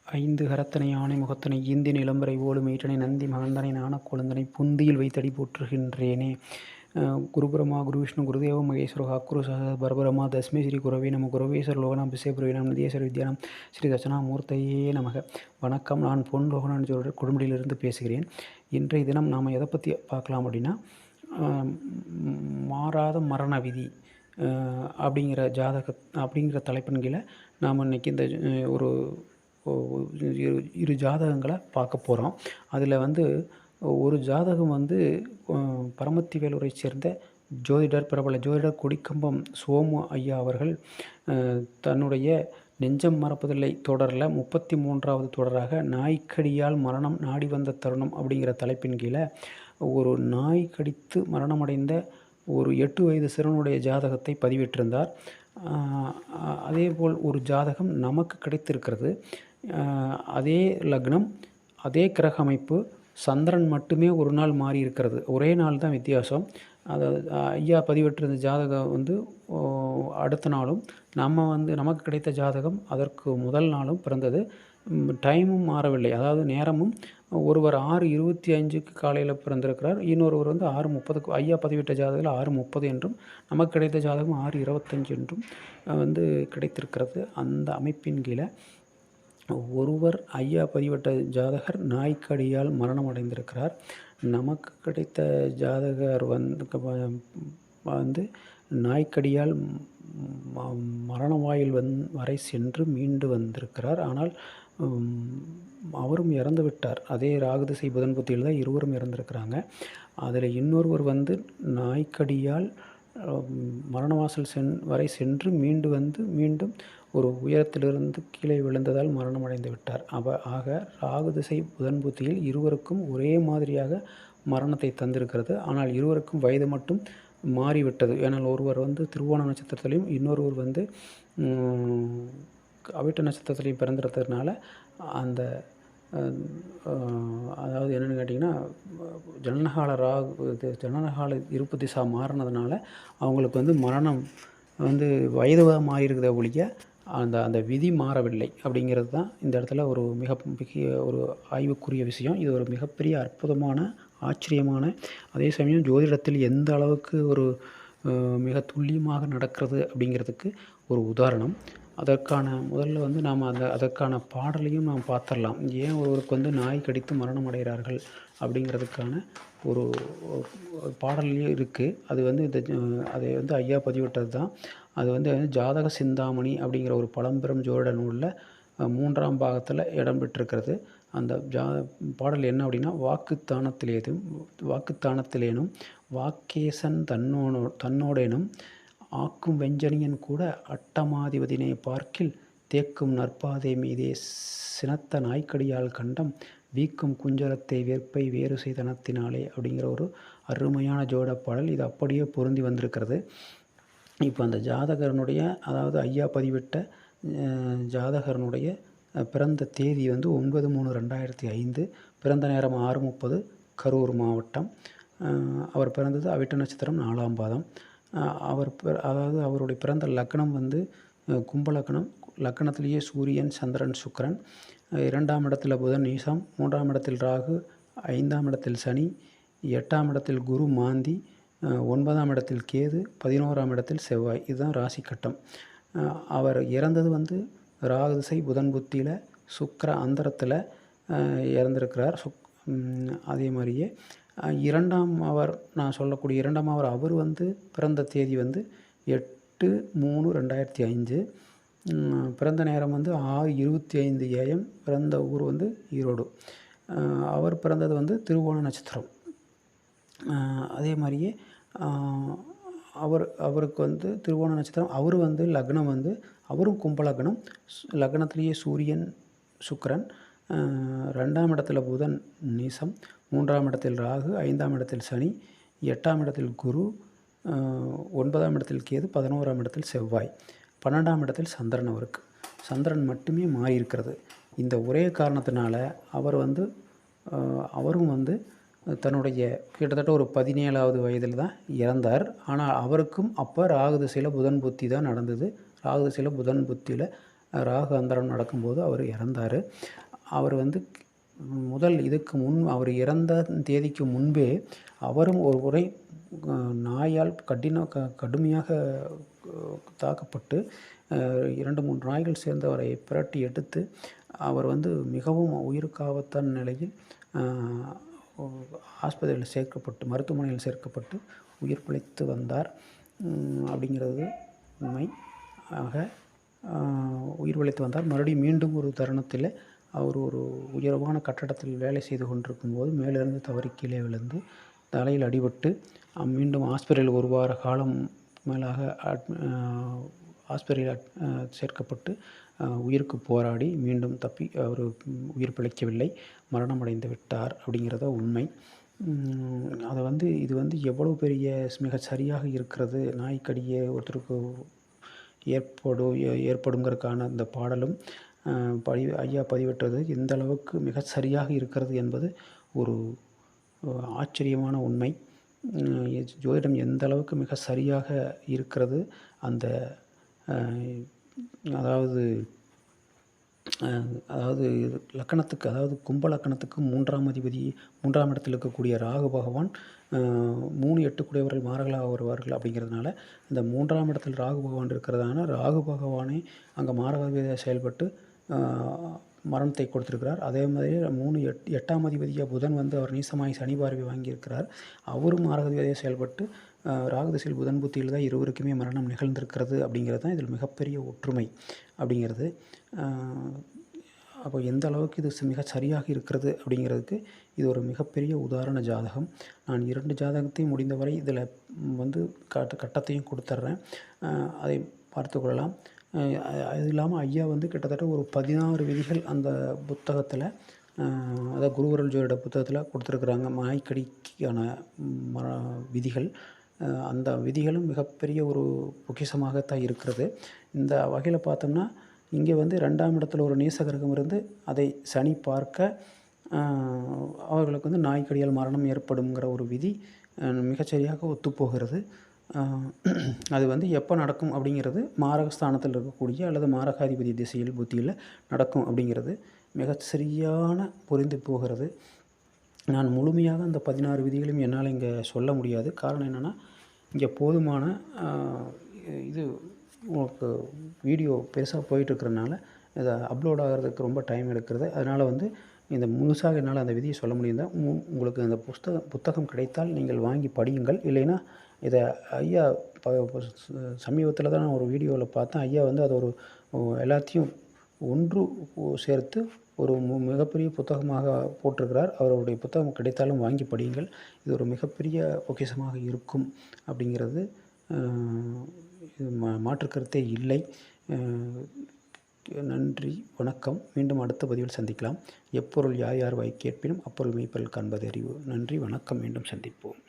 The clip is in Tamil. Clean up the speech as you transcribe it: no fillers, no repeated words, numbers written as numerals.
ஐந்து கரத்தனை ஆனை முகத்தனை ஈந்தி நிலம்பரை ஓடு மீட்டனை நந்தி மகந்தனை நாணக் கொழுந்தனை புந்தியில் வைத்தடி போற்றுகின்றேனே. குரு பிரம்மா குரு விஷ்ணு குருதேவ மகேஸ்வர குரு பரபரமா தஸ்மே ஸ்ரீ குரவே நம குரவேஸ்வர லோகநாம் பிசேபுரவினம் நந்தியேஸ்வர வித்யானம் ஸ்ரீ தட்சணாமூர்த்தையே நமக. வணக்கம். நான் பொன் லோகநான் சொல்கிற குடும்பத்திலிருந்து பேசுகிறேன். இன்றைய தினம் நாம் எதை பற்றி பார்க்கலாம் அப்படின்னா, மாறாத மரண விதி அப்படிங்கிற தலைப்பின் கீழே நாம் இன்றைக்கி இந்த ஒரு இரு ஜாதகங்களை பார்க்க போகிறோம். அதில் ஒரு ஜாதகம் பரமத்தி வேலூரை சேர்ந்த ஜோதிடர், பிரபல ஜோதிடர் கொடிக்கம்பம் சோமு ஐயா அவர்கள் தன்னுடைய நெஞ்சம் மறப்பதில்லை தொடரில் 33வது தொடராக நாய்க்கடியால் மரணம் நாடி வந்த தருணம் அப்படிங்கிற தலைப்பின் கீழே ஒரு நாய் கடித்து மரணமடைந்த ஒரு 8 வயது சிறுவனுடைய ஜாதகத்தை பதிவிட்டிருந்தார். அதேபோல் ஒரு ஜாதகம் நமக்கு கிடைத்திருக்கிறது. அதே லக்னம், அதே கிரக அமைப்பு, சந்திரன் மட்டுமே ஒரு நாள் மாறி இருக்கிறது. ஒரே நாள் தான் வித்தியாசம். அதாவது ஐயா பதிவிட்டிருந்த ஜாதகம் அடுத்த நாளும் நமக்கு கிடைத்த ஜாதகம் அதற்கு முதல் நாளும் பிறந்தது. டைமும் மாறவில்லை, அதாவது நேரமும். ஒருவர் 6:25க்கு காலையில் பிறந்திருக்கிறார், இன்னொருவர் 6:30க்கு. ஐயா பதிவிட்ட ஜாதகத்தில் 6:30 என்றும் நமக்கு கிடைத்த ஜாதகம் 6:25 என்றும் கிடைத்திருக்கிறது. அந்த அமைப்பின் கீழே ஒருவர் ஐயா பதிவிட்ட ஜாதகர் நாய்க்கடியால் மரணம் அடைந்திருக்கிறார். நமக்கு கிடைத்த ஜாதகர் நாய்க்கடியால் மரண வாயில் வரை சென்று மீண்டு வந்திருக்கிறார். ஆனால் அவரும் இறந்து விட்டார். அதே ராகுதிசை புதன் புத்தியில் தான் இருவரும் இறந்திருக்கிறாங்க. அதில் இன்னொருவர் நாய்க்கடியால் மரணவாசல் வரை சென்று மீண்டும் ஒரு உயரத்திலிருந்து கீழே விழுந்ததால் மரணம் அடைந்து விட்டார். ஆக ராகுதிசை புதன் புத்தியில் இருவருக்கும் ஒரே மாதிரியாக மரணத்தை தந்திருக்கிறது. ஆனால் இருவருக்கும் வயது மட்டும் மாறிவிட்டது. ஏனால் ஒருவர் திருவோண நட்சத்திரத்திலையும் இன்னொருவர் அவிட்ட நட்சத்திரத்திலையும் பிறந்திருக்கிறதுனால அதாவது என்னென்னு கேட்டிங்கன்னா, ஜனனகால இருப்பு திசா மாறினதுனால அவங்களுக்கு மரணம் வயது மாறியிருக்குத ஒழிய அந்த விதி மாறவில்லை. அப்படிங்கிறது தான் இந்த இடத்துல ஒரு ஒரு ஆய்வுக்குரிய விஷயம். இது ஒரு மிகப்பெரிய அற்புதமான, ஆச்சரியமான, அதே சமயம் ஜோதிடத்தில் எந்த அளவுக்கு ஒரு மிக துல்லியமாக நடக்கிறது அப்படிங்கிறதுக்கு ஒரு உதாரணம். அதற்கான முதல்ல நாம் அதற்கான பாடலையும் நாம் பார்த்துடலாம். ஏன் ஒருவருக்கு நாய் கடித்து மரணம் அடைகிறார்கள் அப்படிங்கிறதுக்கான ஒரு பாடலையும் இருக்குது. அது அதை ஐயா பதிவிட்டது தான். அது ஜாதக சிந்தாமணி அப்படிங்கிற ஒரு பழம்பெரும் ஜோதிட நூலில் 3ஆம் பாகத்தில் இடம்பெற்றிருக்கிறது. அந்த பாடல் என்ன அப்படின்னா, வாக்குத்தானத்திலேனும் வாக்கேசன் தன்னோடேனும் ஆக்கும் வெஞ்சனியன் கூட அட்டமாதிபதினை பார்க்கில் தேக்கும் நற்பாதை மீதே சினத்த நாய்க்கடியால் கண்டம் வீக்கும் குஞ்சரத்தை வேற்பை வேறு செய்தனத்தினாலே அப்படிங்கிற ஒரு அருமையான ஜோட பாடல். இது அப்படியே பொருந்தி வந்திருக்கிறது. இப்போ அந்த ஜாதகரனுடைய, அதாவது ஐயா பதிவிட்ட ஜாதகரனுடைய பிறந்த தேதி 9/3/2005, பிறந்த நேரம் 6:30, கரூர் மாவட்டம். அவர் பிறந்தது அவிட்ட நட்சத்திரம் 4ஆம் பாதம். அதாவது அவருடைய பிறந்த லக்னம் கும்பலக்னம். லக்னத்திலேயே சூரியன், சந்திரன், சுக்கிரன். 2ஆம் இடத்தில் புதன் நீசம், 3ஆம் இடத்தில் ராகு, 5ஆம் இடத்தில் சனி, 8ஆம் இடத்தில் குரு மாந்தி, 9ஆம் இடத்தில் கேது, 11ஆம் இடத்தில் செவ்வாய். இதுதான் ராசி கட்டம். அவர் இறந்தது ராகுதிசை புதன் புத்தியில் சுக்கிர அந்தரத்தில் இறந்திருக்கிறார். அதே மாதிரியே நான் சொல்லக்கூடிய 2ஆம் அவர் பிறந்த தேதி 8/3/2005, பிறந்த நேரம் 6:25 AM, பிறந்த ஊர் ஈரோடு. அவர் பிறந்தது திருவோண நட்சத்திரம். அதே மாதிரியே அவருக்கு திருவோண நட்சத்திரம். அவர் லக்னம் அவரும் கும்பலக்னம். லக்னத்திலேயே சூரியன், சுக்கிரன், 2ஆம் இடத்துல புதன் நீசம், 3ஆம் இடத்தில் ராகு, 5ஆம் இடத்தில் சனி, 8ஆம் இடத்தில் குரு, 9ஆம் இடத்தில் கேது, 11ஆம் இடத்தில் செவ்வாய், 12ஆம் இடத்தில் சந்திரன். சந்திரன் மட்டுமே மாறி இருக்கிறது. இந்த ஒரே காரணத்தினால அவர் அவரும் தன்னுடைய கிட்டத்தட்ட ஒரு 17வது வயதில் தான் இறந்தார். ஆனால் அவருக்கும் அப்போ ராகுதிசையில் புதன் புத்தி தான் நடந்தது. ராகுதிசையில் புதன் புத்தியில் ராகு அந்தரம் நடக்கும்போது அவர் இறந்தார். அவர் வந்து இதுக்கு முன் அவர் இறந்த தேதிக்கு முன்பே அவரும் ஒரு முறை நாயால் கடுமையாக தாக்கப்பட்டு 2, 3 நாய்கள் சேர்ந்து அவரை பிரட்டி எடுத்து அவர் வந்து மிகவும் உயிருக்கு ஆபத்தான நிலையில் ஆஸ்பத்திரியில் சேர்க்கப்பட்டு மருத்துவமனையில் சேர்க்கப்பட்டு உயிர் பிழைத்து வந்தார் அப்படிங்கிறது உண்மை. ஆக உயிர் பிழைத்து வந்தார். மறுபடியும் மீண்டும் ஒரு தருணத்தில் அவர் ஒரு உயரமான கட்டடத்தில் வேலை செய்து கொண்டிருக்கும்போது மேலிருந்து தவறி கீழே விழுந்து தலையில் அடிபட்டு மீண்டும் ஹாஸ்பிட்டலில் 1 வார காலம் மேலாக ஹாஸ்பிட்டலில் சேர்க்கப்பட்டு உயிருக்கு போராடி மீண்டும் அவர் உயிர் பிழைக்கவில்லை, மரணமடைந்து விட்டார் அப்படிங்கிறத உண்மை. அதை வந்து இது வந்து எவ்வளோ பெரிய மிக சரியாக இருக்கிறது. நாய்க்கடியை ஒருத்தருக்கு ஏற்படுங்கிறதுக்கான இந்த பாடலும் ஐயா பதிவிட்டது எந்த அளவுக்கு மிக சரியாக இருக்கிறது என்பது ஒரு ஆச்சரியமான உண்மை. ஜோதிடம் எந்த அளவுக்கு மிக சரியாக இருக்கிறது. அந்த அதாவது லக்கணத்துக்கு, அதாவது கும்ப லக்கணத்துக்கு 3ஆம் அதிபதி 3ஆம் இடத்தில் இருக்கக்கூடிய ராகு பகவான் 3, 8 கூடியவர்கள் மாரகளாக வருவார்கள். அப்படிங்கிறதுனால இந்த 3ஆம் இடத்தில் ராகு பகவான் இருக்கிறதான ராகு பகவானே அங்கே மாரகாதிபதியாக செயல்பட்டு மரணத்தை கொடுத்துருக்கிறார். அதே மாதிரி 3, 8ஆம் அதிபதியாக புதன் வந்து அவர் நீசமாகி சனி பார்வை வாங்கியிருக்கிறார். அவரும் மாரகாதிபதியாக செயல்பட்டு ராகு திசையில் புதன் புத்தியில் தான் இருவருக்குமே மரணம் நிகழ்ந்திருக்கிறது. அப்படிங்கிறது தான் இதில் மிகப்பெரிய ஒற்றுமை அப்படிங்கிறது. அப்போ எந்த அளவுக்கு இது மிக சரியாக இருக்கிறது அப்படிங்கிறதுக்கு இது ஒரு மிகப்பெரிய உதாரண ஜாதகம். நான் 2 ஜாதகத்தையும் முடிந்தவரை இதில் வந்து கட்டத்தையும் கொடுத்துட்றேன், அதை பார்த்து கொள்ளலாம். அது இல்லாமல் ஐயா வந்து கிட்டத்தட்ட ஒரு 16 விதிகள் அந்த புத்தகத்தில், அதாவது குருவருள் ஜோதிட புத்தகத்தில் கொடுத்துருக்குறாங்க. நாய்க்கடிக்கான விதிகள். அந்த விதிகளும் மிகப்பெரிய ஒரு பொக்கிஷமாகத்தான் இருக்கிறது. இந்த வகையில் பார்த்தோம்னா இங்கே வந்து 2ஆம் இடத்துல ஒரு நீச கிரகம் இருந்து அதை சனி பார்க்க அவர்களுக்கு வந்து நாய்க்கடியால் மரணம் ஏற்படுங்கிற ஒரு விதி மிகச்சரியாக ஒத்துப்போகிறது. அது வந்து எப்போ நடக்கும் அப்படிங்கிறது மாரகஸ்தானத்தில் இருக்கக்கூடிய அல்லது மாரகாதிபதி திசையில் புத்தியில் நடக்கும் அப்படிங்கிறது மிக சரியான புரிந்து போகிறது. நான் முழுமையாக அந்த 16 விதிகளையும் என்னால் இங்கே சொல்ல முடியாது. காரணம் என்னென்னா இங்கே போதுமான இது உங்களுக்கு வீடியோ பெருசாக போயிட்டுருக்கிறனால இதை அப்லோட் ஆகிறதுக்கு ரொம்ப டைம் எடுக்கிறது. அதனால் வந்து இந்த முழுசாக என்னால் அந்த விதியை சொல்ல முடியும். உங்களுக்கு அந்த புத்தகம் கிடைத்தால் நீங்கள் வாங்கி படியுங்கள். இல்லைன்னா இதை ஐயா சமீபத்தில் தான் நான் ஒரு வீடியோவில் பார்த்தேன். ஐயா வந்து அதை ஒரு எல்லாத்தையும் ஒன்று சேர்த்து ஒரு மிகப்பெரிய புத்தகமாக போட்டிருக்கிறார். அவருடைய புத்தகம் கிடைத்தாலும் வாங்கி படியுங்கள். இது ஒரு மிகப்பெரிய பொக்கிஷமாக இருக்கும் அப்படிங்கிறது மாற்று கருத்தே இல்லை. நன்றி, வணக்கம். மீண்டும் அடுத்த பதிவில் சந்திக்கலாம். எப்பொருள் யார் யார் வாய் கேட்பினும் அப்பொருள் மெய்ப்பொருள் காண்பது அறிவு. நன்றி, வணக்கம். மீண்டும் சந்திப்போம்.